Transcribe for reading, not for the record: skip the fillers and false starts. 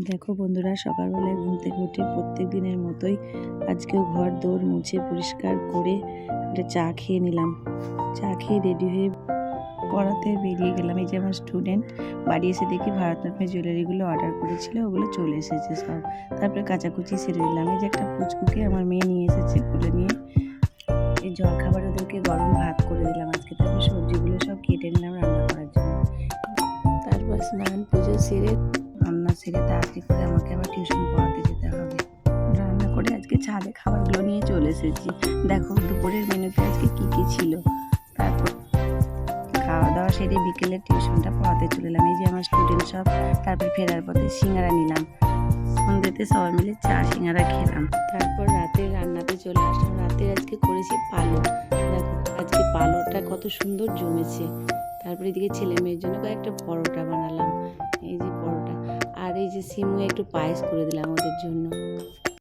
দেখো বন্ধুরা, সকালবেলায় ঘুম থেকে উঠে প্রত্যেক দিনের মতোই আজকেও ঘর দৌড় মুছে পরিষ্কার করে একটা চা খেয়ে নিলাম। চা খেয়ে রেডি হয়ে পড়াতে বেরিয়ে গেলাম। এই যে আমার স্টুডেন্ট, বাড়ি এসে দেখি ভারতনাট্যমের জুয়েলারিগুলো অর্ডার করেছিল, ওগুলো চলে এসেছে সব। তারপরে কাচাকুচি সেরে দিলাম। এই যে একটা পুচকুকে আমার মেয়ে নিয়ে এসেছে কোলে নিয়ে। এই জলখাবার ওদেরকে গরম ভাত করে দিলাম আজকে। তারপরে সবজিগুলো সব কেটে নিলাম রান্না করার জন্য। তারপর স্নান পুজো সেরে রান্না সেরে তাড়াতাড়ি করে আমাকে আবার টিউশন পড়াতে যেতে হবে। রান্না করে আজকে ছাদে খাবারগুলো নিয়ে চলে এসেছি। দেখো দুপুরের মেনুতে আজকে কী ছিল। তারপর খাওয়া দাওয়া সেরে বিকেলে টিউশনটা পড়াতে চলে এলাম। এই যে আমার স্টুডেন্ট সব। তারপর ফেরার পথে সিঙ্গারা নিলাম। সন্ধ্যেতে সবাই মিলে চা সিঙ্গারা খেলাম। তারপর রাতের রান্নাতে চলে আসলাম। রাতে আজকে করেছি পালক। দেখো আজকে পালকটা কত সুন্দর জমেছে। তারপরে এদিকে ছেলে মেয়ের জন্য কয়েকটা পরোটা বানালাম। এই যে পরোটা, আর এই যে সিমু একটু পায়েস করে দিলাম ওদের জন্য।